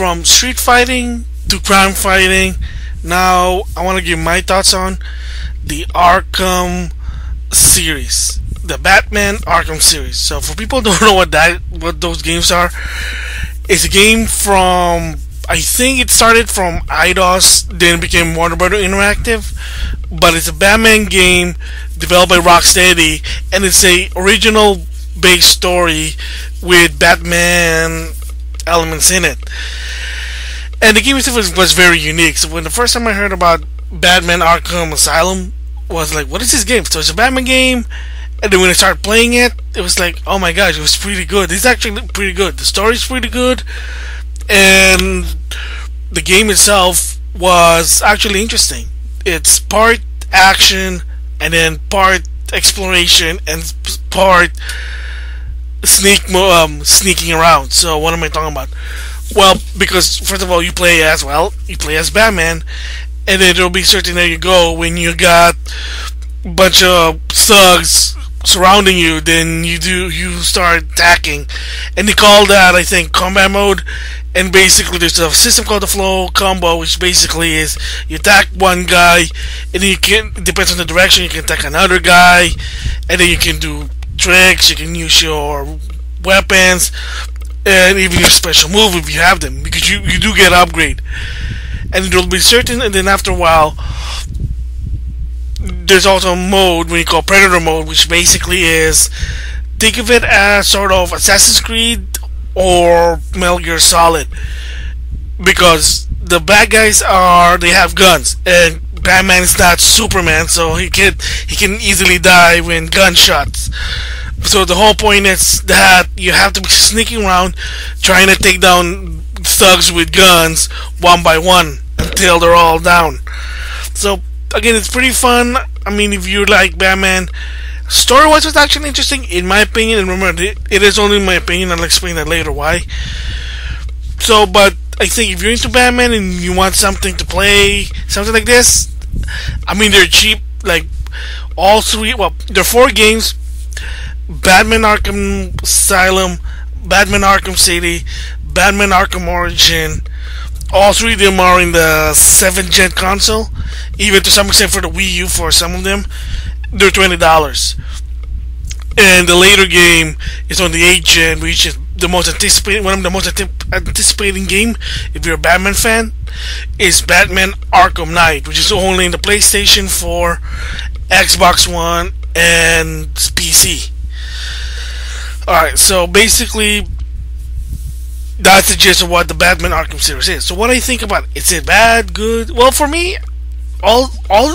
from street fighting to crime fighting. Now I want to give my thoughts on the Arkham series, the Batman Arkham series. So for people who don't know what those games are, it's a game from, I think it started from IDOS, then became Warner Bros. Interactive, but it's a Batman game developed by Rocksteady, and it's a original based story with Batman elements in it. And the game itself was very unique. So when the first time I heard about Batman Arkham Asylum, was like, what is this game? So it's a Batman game, and then when I started playing it, it was like, oh my gosh, it was pretty good. It's actually pretty good. The story's pretty good, and the game itself was actually interesting. It's part action, and then part exploration, and part sneaking around. So what am I talking about? Well, because first of all, you play as Batman, and then there'll be certain there you go when you got a bunch of thugs surrounding you. Then you start attacking, and they call that, I think, combat mode. And basically, there's a system called the flow combo, which basically is you attack one guy, and then you can, it depends on the direction, you can attack another guy, and then you can do tricks, you can use your weapons, and even your special move if you have them, because you do get upgrade. And there'll be certain, and then after a while, there's also a mode when you call Predator mode, which basically is, think of it as sort of Assassin's Creed or Metal Gear Solid, because the bad guys they have guns, and Batman is not Superman, so he can easily die when gunshots. So the whole point is that you have to be sneaking around trying to take down thugs with guns one by one until they're all down. So again, it's pretty fun. I mean, if you like Batman, story-wise, it's actually interesting in my opinion. And remember, it is only my opinion. I'll explain that later why. So, but I think if you're into Batman and you want something to play, something like this, I mean, they're cheap. Like all three, well, there are 4 games: Batman Arkham Asylum, Batman Arkham City, Batman Arkham Origin. All 3 of them are in the 7th gen console, even to some extent for the Wii U. For some of them, they're $20. And the later game is on the 8th gen, which is the most anticipated, one of the most anticipating game. If you're a Batman fan, is Batman Arkham Knight, which is only in the PlayStation 4, Xbox One, and PC. Alright, so basically, that's the gist of what the Batman Arkham series is. So what I think about it, is it bad, good? Well, for me, all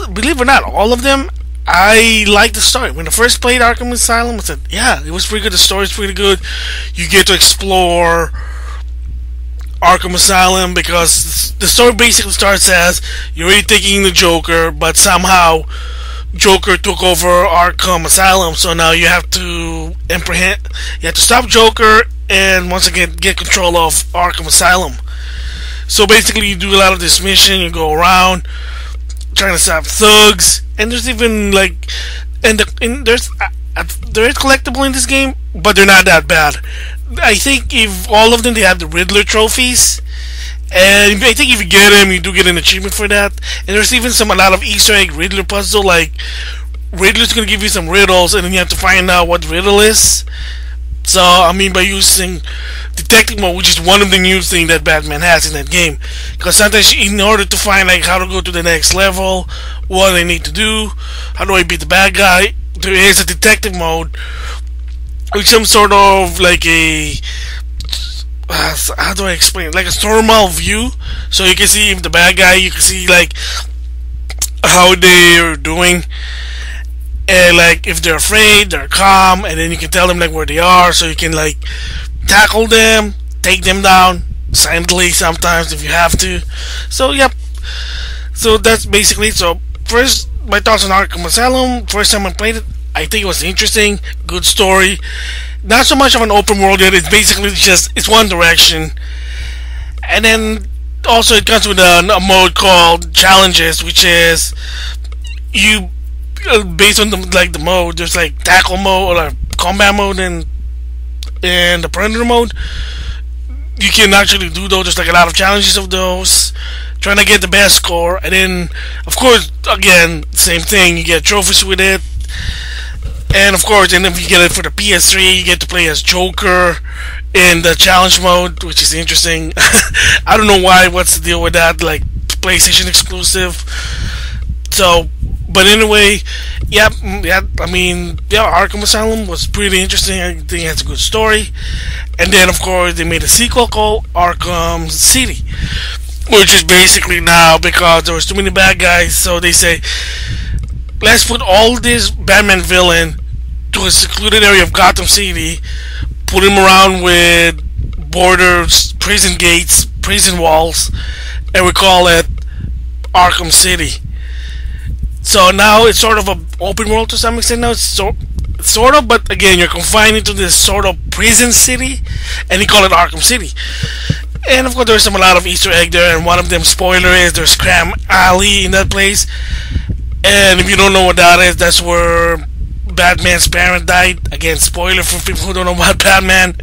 believe it or not, all of them, I like the story. When I first played Arkham Asylum, I said, yeah, it was pretty good. The story's pretty good. You get to explore Arkham Asylum, because the story basically starts as you're already taking the Joker, but somehow Joker took over Arkham Asylum, so now you have to stop Joker and once again get control of Arkham Asylum. So basically, you do a lot of this mission. You go around trying to stop thugs, and there's even like, there's collectible in this game, but they're not that bad. I think if all of them, they have the Riddler trophies. And I think if you get him, you do get an achievement for that. And there's even a lot of Easter egg Riddler puzzle, like Riddler's gonna give you some riddles, and then you have to find out what the riddle is. So I mean, by using detective mode, which is one of the new things that Batman has in that game, because sometimes in order to find like how to go to the next level, what I need to do, how do I beat the bad guy, there is a detective mode with some sort of like a how do I explain it? Like a thermal view, so you can see if the bad guy, you can see like how they're doing, and like if they're afraid, they're calm, and then you can tell them like where they are, so you can like tackle them, take them down silently sometimes if you have to. So yep, so that's basically it. So first, my thoughts on Arkham Asylum. First time I played it, I think it was interesting, good story. Not so much of an open world yet. It's basically just, it's one direction. And then also it comes with a mode called Challenges, which is you based on the mode. There's like tackle mode or like combat mode and the Predator mode. you can actually do those. There's like a lot of challenges of those, trying to get the best score, and then of course again same thing. You get trophies with it, and of course, and if you get it for the PS3, you get to play as Joker in the challenge mode, which is interesting. I don't know why. What's the deal with that? Like PlayStation exclusive. So, but anyway, yeah. I mean, yeah, Arkham Asylum was pretty interesting. I think it has a good story. And then, of course, they made a sequel called Arkham City, which is basically now because there was too many bad guys, so they say, let's put all this Batman villain to a secluded area of Gotham City, put him around with borders, prison gates, prison walls, and we call it Arkham City. So now it's sort of an open world to some extent now. It's sort of, but again, you're confined into this sort of prison city, and you call it Arkham City. And of course, there's a lot of Easter egg there, and one of them, spoiler, is there's Scram Alley in that place. And if you don't know what that is, that's where Batman's parent died. Again, spoiler for people who don't know about Batman.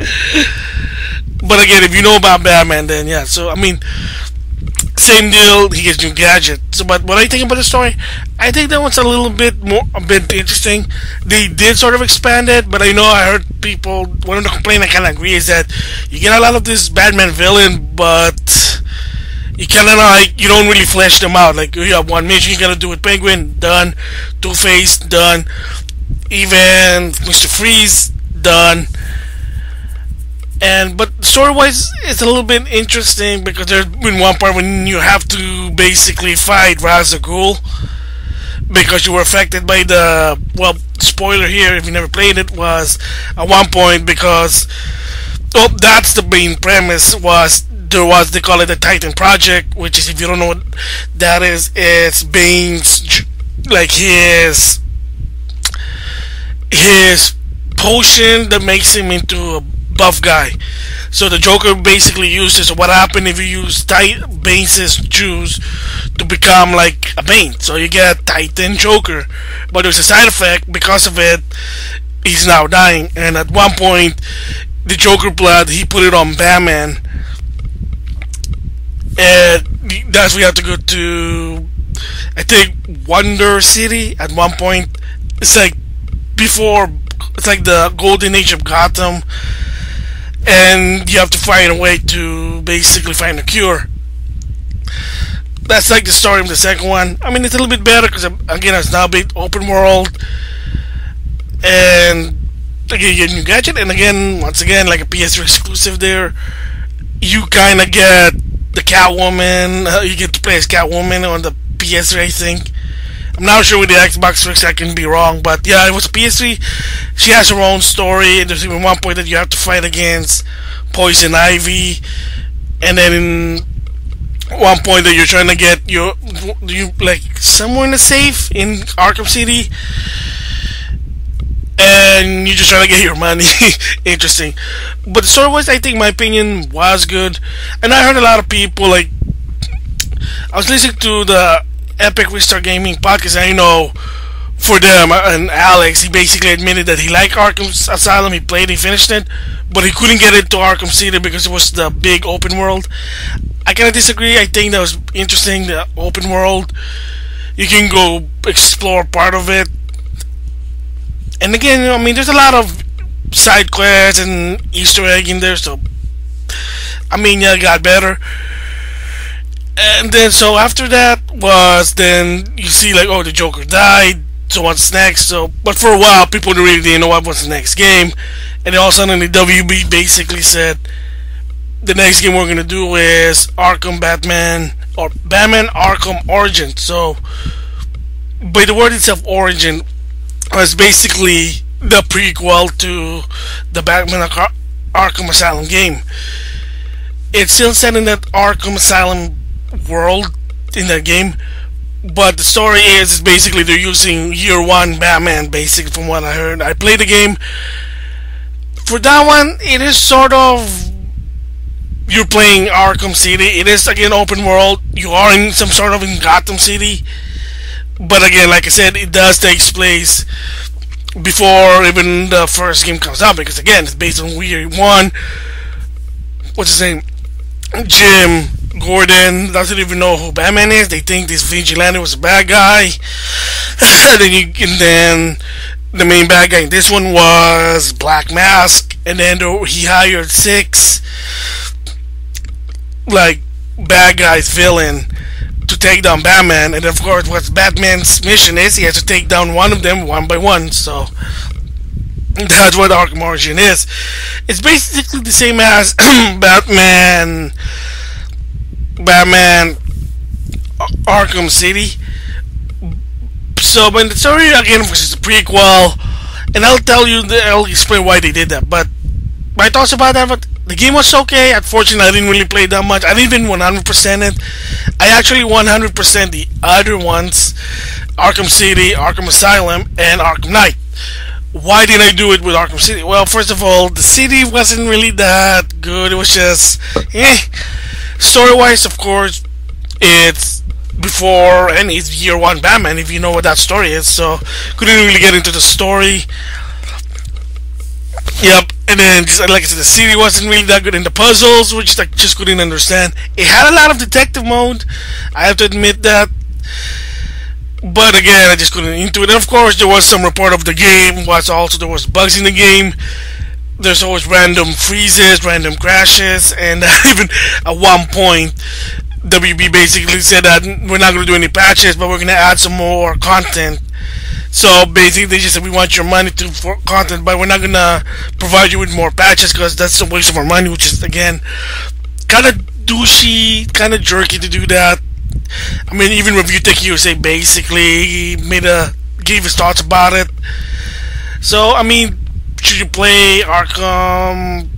But again, if you know about Batman, then yeah. So I mean, same deal. He gets new gadget. So, but what I think about the story, I think that one's a bit interesting. They did sort of expand it, but I know I heard people. One of the complaints I kind of agree is that you get a lot of this Batman villain, but you kind of like you don't really flesh them out. Like you have one mission you gotta do with Penguin, done. Two-Face, done. Even Mr. Freeze, done. But story-wise, it's a little bit interesting because there's been one part when you have to basically fight Ra's al Ghul because you were affected by the, well, spoiler here if you never played it, was at one point because, oh, that's the main premise, was there was, they call it the Titan Project, which is, if you don't know what that is, it's Bane's, like his potion that makes him into a buff guy. So the Joker basically uses what happened if you use Bane's juice to become like a Bane. So you get Titan Joker. But there's a side effect because of it. He's now dying. And at one point, the Joker blood, he put it on Batman. And that's where you have to go to, I think, Wonder City at one point. It's like before, it's like the golden age of Gotham. And you have to find a way to basically find a cure. That's like the story of the second one. I mean, it's a little bit better because, again, it's now a big open world. And again, you get a new gadget. And again, once again, like a PS3 exclusive there, you kind of get the Catwoman. You get to play as Catwoman on the PS3, I think. I'm not sure with the Xbox 3, I can be wrong, but yeah, it was a PS3. She has her own story, and there's even one point that you have to fight against Poison Ivy, and then in one point that you're trying to get you like somewhere in a safe in Arkham City, and you're just trying to get your money. Interesting, but the story was, I think, my opinion, was good, and I heard a lot of people like. I was listening to the Epic Restart Gaming podcast, and I know for them, and Alex, he basically admitted that he liked Arkham Asylum, he played, he finished it, but he couldn't get into Arkham City because it was the big open world. I kind of disagree. I think that was interesting, the open world. You can go explore part of it. And again, I mean, there's a lot of side quests and Easter egg in there, so I mean, yeah, it got better. And then, so after that was, then you see like, oh, the Joker died, so what's next? So, but for a while, people really didn't know what was the next game. And then all of a sudden, the WB basically said, the next game we're gonna do is Batman Arkham Origin. So, by the word itself, Origin was basically the prequel to the Batman Arkham Asylum game. It's still set in that Arkham Asylum world in that game, but the story is basically they're using year one Batman, basically, from what I heard. I played the game. For that one, it is sort of, you're playing Arkham City. It is, again, open world. You are in some sort of in Gotham City, but again, like I said, it does take place before even the first game comes out, because again, it's based on year one. what's his name? Jim Gordon doesn't even know who Batman is. They think this vigilante was a bad guy. And then the main bad guy in this one was Black Mask, and then he hired 6 like bad guys, villain, to take down Batman. And of course, what Batman's mission is, he has to take down one of them one by one. So that's what Arkham Origin is. It's basically the same as Batman Arkham City. So, but the story again is a prequel, and I'll explain why they did that. But my thoughts about that, but the game was okay. Unfortunately, I didn't really play that much. I didn't even 100% it. I actually 100% the other ones: Arkham City, Arkham Asylum, and Arkham Knight. Why did I do it with Arkham City? Well, first of all, the city wasn't really that good. It was just, story-wise, of course, it's before and it's year 1 Batman, if you know what that story is. So, couldn't really get into the story. Yep, and then, like I said, the city wasn't really that good in the puzzles, which I just couldn't understand. It had a lot of detective mode, I have to admit that. But again, I just couldn't into it. And of course, there was some report of the game. There was bugs in the game. There's always random freezes, random crashes, and even at one point, WB basically said that we're not going to do any patches, but we're going to add some more content. So basically, they just said we want your money for content, but we're not going to provide you with more patches because that's a waste of our money, which is again kind of douchey, kind of jerky to do that. I mean, even Review Tech USA basically gave his thoughts about it. So, I mean, should you play Arkham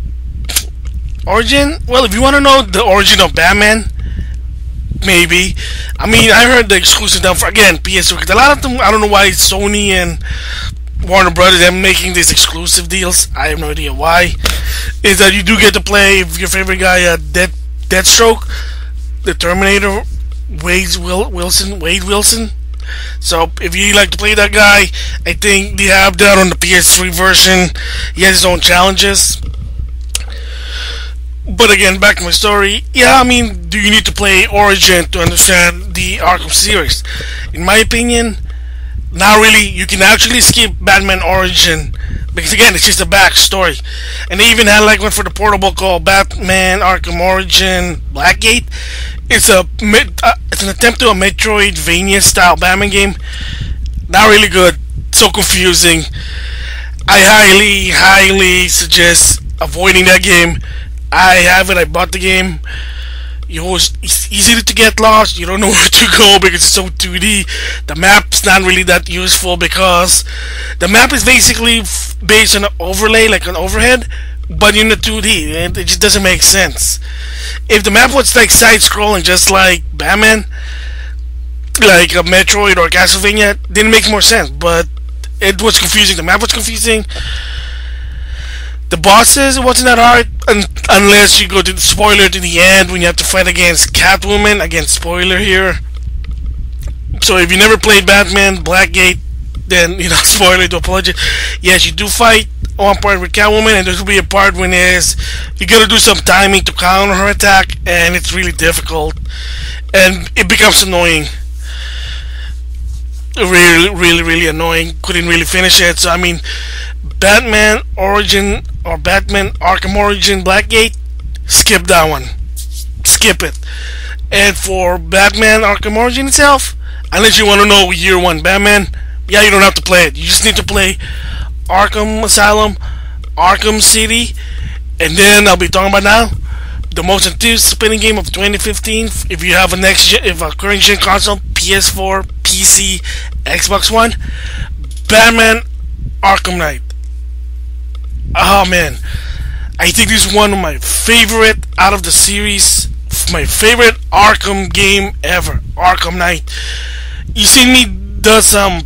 Origin? Well, if you want to know the origin of Batman, maybe. I mean, I heard the exclusive down for, again, PS4. Because a lot of them, I don't know why Sony and Warner Brothers are making these exclusive deals. I have no idea why. Is that you do get to play your favorite guy, Deathstroke, the Terminator, Wade Wilson. So if you like to play that guy, I think they have that on the PS3 version. He has his own challenges. But again, back to my story. Yeah, I mean, do you need to play Origin to understand the Arkham series? In my opinion, not really. You can actually skip Batman Origin because again, it's just a backstory. And they even had like one for the portable called Batman Arkham Origin Blackgate. It's an attempt to a Metroidvania style Batman game. Not really good. So confusing. I highly suggest avoiding that game. I have it. I bought the game. It's easy to get lost. You don't know where to go because it's so 2D. The map's not really that useful because the map is basically based on an overlay, like an overhead, but in the 2D, and it just doesn't make sense. If the map was like side-scrolling, just like Batman, like a Metroid or Castlevania, didn't make more sense. But it was confusing. The map was confusing. The bosses, it wasn't that hard unless you go to the spoiler to the end when you have to fight against Catwoman. Again, spoiler here. So if you never played Batman Blackgate, then spoiler to apologize. Yes, you do fight one part with Catwoman, and there's will be a part when you gotta do some timing to counter her attack, and it's really difficult, and it becomes annoying. Really annoying. Couldn't really finish it. So I mean, Batman Origin or Batman Arkham Origin Blackgate, skip that one. Skip it. And for Batman Arkham Origin itself, unless you want to know year 1 Batman, yeah, you don't have to play it. You just need to play Arkham Asylum, Arkham City, and then I'll be talking about now the most anticipated game of 2015. If you have a current gen console, PS4, PC, Xbox One, Batman Arkham Knight. Oh man, I think this is one of my favorite out of the series. My favorite Arkham game ever, Arkham Knight. You seen me do some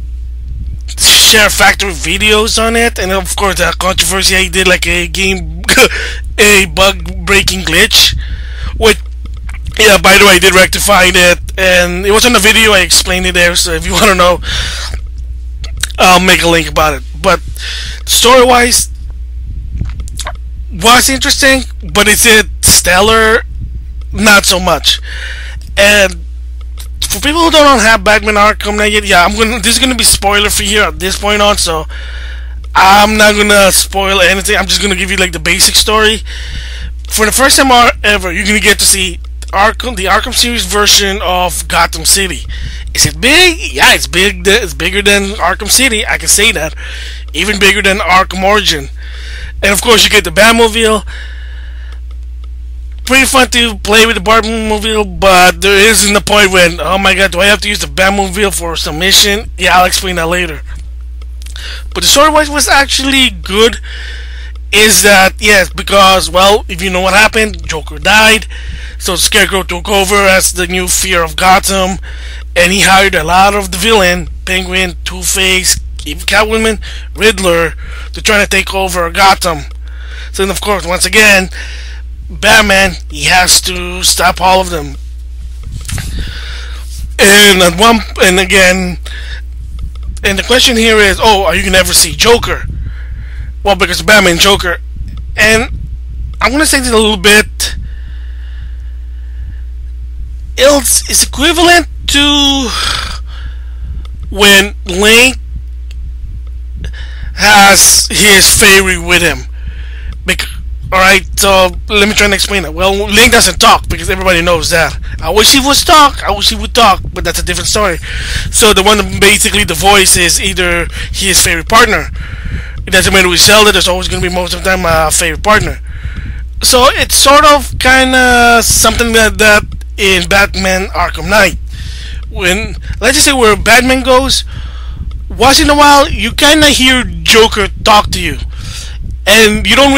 Share Factory videos on it, and of course the controversy I did like a game, a bug breaking glitch. Which, yeah, by the way, I did rectify it, and it was on the video. I explained it there, so if you want to know, I'll make a link about it. But story-wise, was interesting, but it's stellar, not so much. And for people who don't have Batman Arkham Knight yet, yeah, this is gonna be spoiler free here at this point on, so I'm not gonna spoil anything. I'm just gonna give you like the basic story. For the first time ever, you're gonna get to see the Arkham Series version of Gotham City. Is it big? Yeah, it's big. It's bigger than Arkham City. I can say that. Even bigger than Arkham Origin. And of course, you get the Batmobile. Pretty fun to play with the Batmobile, but there isn't a point when, oh my god, do I have to use the Batmobile for some mission? Yeah, I'll explain that later. But the story-wise was actually good. Is that, yes, because, well, if you know what happened, Joker died, so Scarecrow took over as the new fear of Gotham, and he hired a lot of the villain, Penguin, Two-Face, even Catwoman, Riddler, to try to take over Gotham. So then, of course, once again, Batman, he has to stop all of them. And the question here is, oh, are you gonna ever see Joker? Well, because Batman Joker, and I'm gonna say this a little bit. It's equivalent to when Link has his fairy with him. Alright, so let me try and explain it. Well, Link doesn't talk because everybody knows that. I wish he would talk, but that's a different story. So the one, basically the voice is either his favorite partner. It doesn't matter which Zelda, there's always going to be most of the time a favorite partner. So it's sort of kind of something like that in Batman Arkham Knight. When, let's just say where Batman goes, once in a while you kind of hear Joker talk to you. And you don't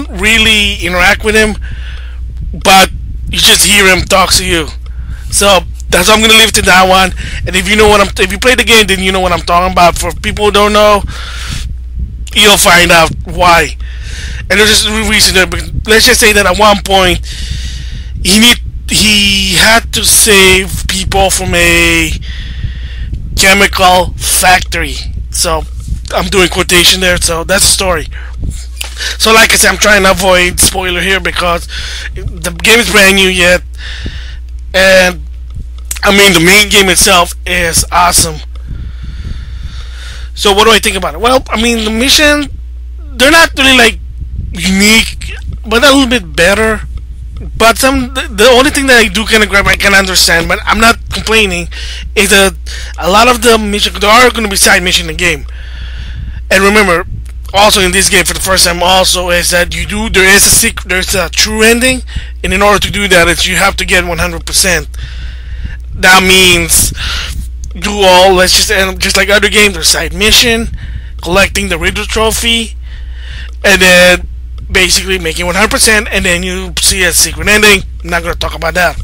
really interact with him, but you just hear him talk to you. So that's how I'm gonna leave it to that one. And if you play the game, then you know what I'm talking about. For people who don't know, you'll find out why. And there's just a reason there. But let's just say that at one point he had to save people from a chemical factory. So I'm doing quotation there. So that's the story. So like I said, I'm trying to avoid spoiler here because the game is brand new yet, and I mean the main game itself is awesome. So what do I think about it? Well, I mean the mission, they're not really like unique, but they're a little bit better. But the only thing that I do kind of grab, I can understand, but I'm not complaining, is that a lot of the missions, there are going to be side missions in the game. And remember, also in this game for the first time also is that there's a true ending, and in order to do that you have to get 100%. That means do all, let's just end just like other games, there's side mission, collecting the Riddler trophy, and then basically making 100%, and then you see a secret ending. I'm not going to talk about that.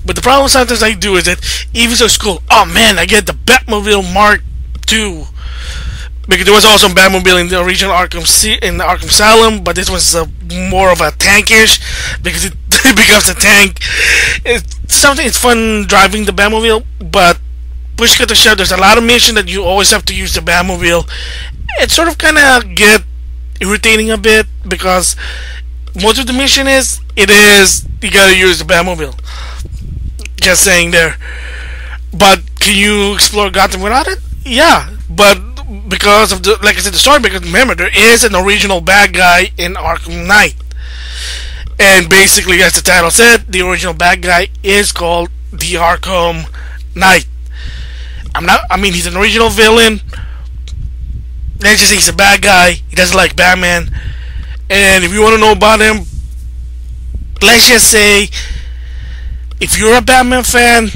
But the problem sometimes I do is that even so cool, oh man, I get the Batmobile Mark II. Because there was also a Batmobile in the original Arkham Asylum, but this was more of a tankish because it becomes a tank. It's fun driving the Batmobile, but push to shove, there's a lot of missions that you always have to use the Batmobile. It sort of kind of get irritating a bit because most of the mission you gotta use the Batmobile. Just saying there. But can you explore Gotham without it? Yeah, but because of like I said, the story, because remember there is an original bad guy in Arkham Knight, and basically as the title said, the original bad guy is called the Arkham Knight. He's an original villain. Let's just say he's a bad guy. He doesn't like Batman, and if you want to know about him, let's just say if you're a Batman fan,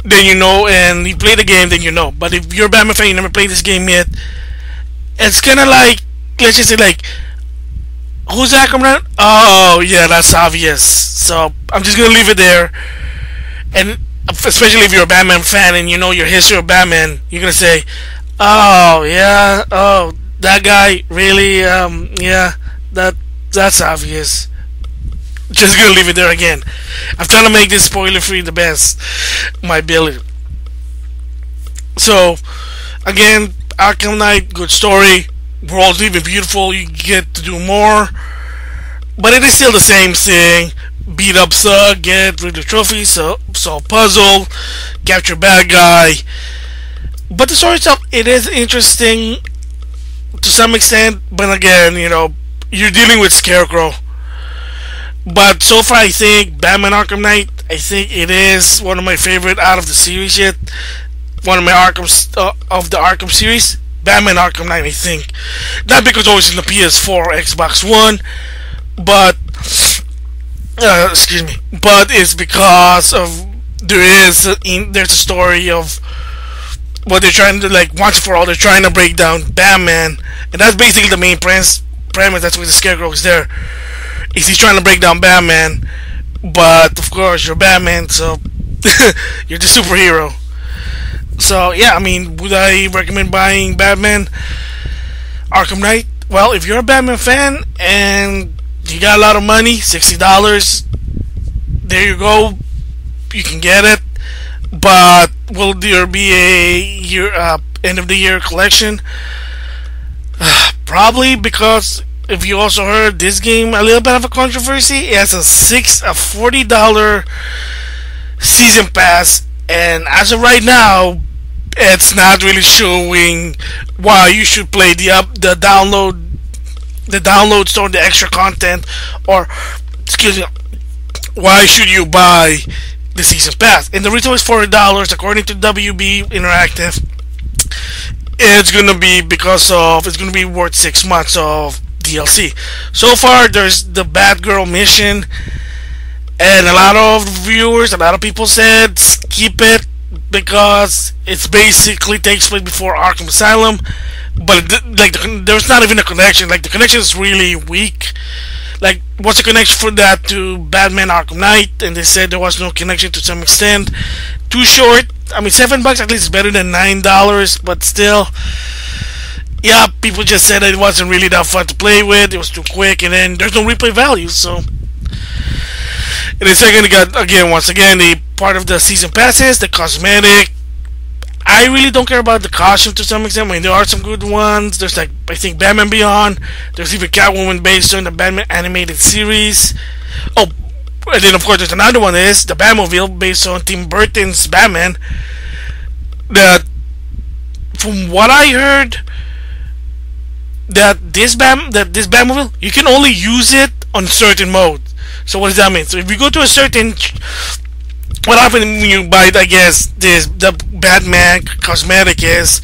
then you know, and you play the game, then you know. But if you're a Batman fan, you never played this game yet, it's kind of like, let's just say like, who's Arkham Knight? Oh yeah, that's obvious. So I'm just gonna leave it there. And especially if you're a Batman fan and you know your history of Batman, you're gonna say, oh yeah, oh that guy really, yeah, that's obvious. Just gonna leave it there again. I'm trying to make this spoiler free the best my ability. So again, Arkham Knight, good story, world's even beautiful, you get to do more. but it is still the same thing. Beat up thug, get rid of trophies, solve puzzle, capture bad guy. But the story itself, it is interesting to some extent. But again, you're dealing with Scarecrow. But so far, I think Batman Arkham Knight, I think it is one of my favorite out of the series yet. One of my of the Arkham series. Batman Arkham Knight, I think. Not because always in the PS4 or Xbox One, but excuse me. But it's because of there's a story of what they're trying to, like, once and for all, they're trying to break down Batman, and that's basically the main premise. That's why the Scarecrow is there. Is he's trying to break down Batman, but of course you're Batman, so you're the superhero. So yeah, I mean, would I recommend buying Batman Arkham Knight? Well, if you're a Batman fan and you got a lot of money, $60, there you go, you can get it. But will there be a end of the year collection? Probably, because if you also heard this game, a little bit of a controversy. It has a $40 season pass, and as of right now, it's not really showing why you should play the download store, the extra content, or excuse me, why should you buy the season pass? And the retail is $40 according to WB Interactive. It's gonna be it's gonna be worth 6 months of DLC. So far, there's the Batgirl mission, and a lot of people said skip it because it's basically takes place before Arkham Asylum. But there's not even a connection. Like, the connection is really weak. Like, what's the connection for that to Batman Arkham Knight? And they said there was no connection to some extent. Too short. I mean, $7 at least is better than $9, but still, yeah, people just said that it wasn't really that fun to play with. It was too quick, and then there's no replay value. So, and the second, once again, the part of the season passes, the cosmetic. I really don't care about the costume to some extent. I mean, there are some good ones. There's, like, I think Batman Beyond. There's even Catwoman based on the Batman animated series. Oh, and then of course there's another one, is the Batmobile based on Tim Burton's Batman. That, from what I heard, that this Batmobile, you can only use it on certain modes. So what does that mean? So if you go to a certain, what happens when you buy, I guess, the Batman cosmetic is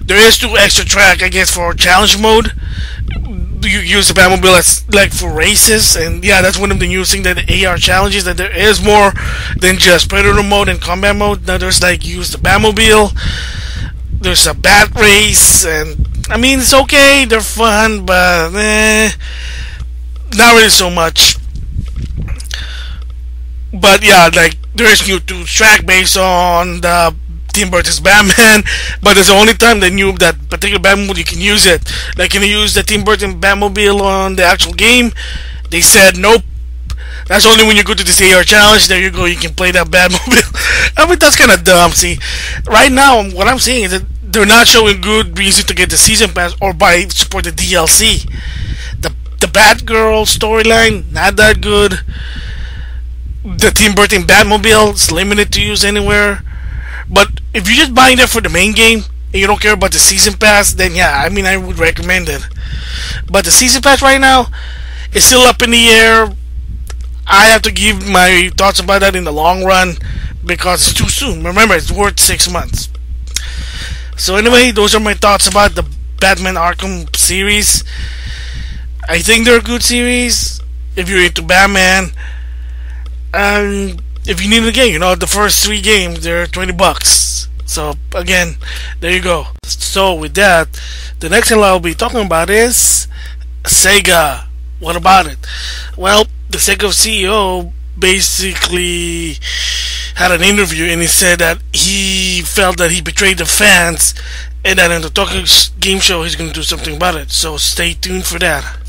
there is 2 extra track, I guess, for challenge mode. You use the Batmobile as, like, for races, and yeah, that's one of the new things, that the AR challenges, that there is more than just Predator mode and combat mode. Now there's, like, use the Batmobile, there's a Bat race, and I mean, it's okay, they're fun, but not really so much. But yeah, like, there is new 2 track based on the Tim Burton's Batman, but it's the only time they knew that particular Batmobile you can use it. Like, can you use the Tim Burton Batmobile on the actual game? They said nope. That's only when you go to this AR challenge. There you go, you can play that Batmobile. I mean, that's kind of dumb. See, right now, what I'm seeing is that they're not showing good reason to get the season pass or buy support the DLC. The Batgirl storyline, not that good. The Tim Burton Batmobile is limited to use anywhere. But if you're just buying that for the main game and you don't care about the season pass, then yeah, I mean, I would recommend it. But the season pass right now is still up in the air. I have to give my thoughts about that in the long run because it's too soon. Remember, it's worth 6 months. So anyway, those are my thoughts about the Batman Arkham series. I think they're a good series if you're into Batman. And if you need a game, the first 3 games, they're $20. So again, there you go. So with that, the next thing I'll be talking about is Sega. What about it? Well, the Sega CEO basically had an interview, and he said that he felt that he betrayed the fans, and that in the Tokyo Game Show he's going to do something about it. So stay tuned for that.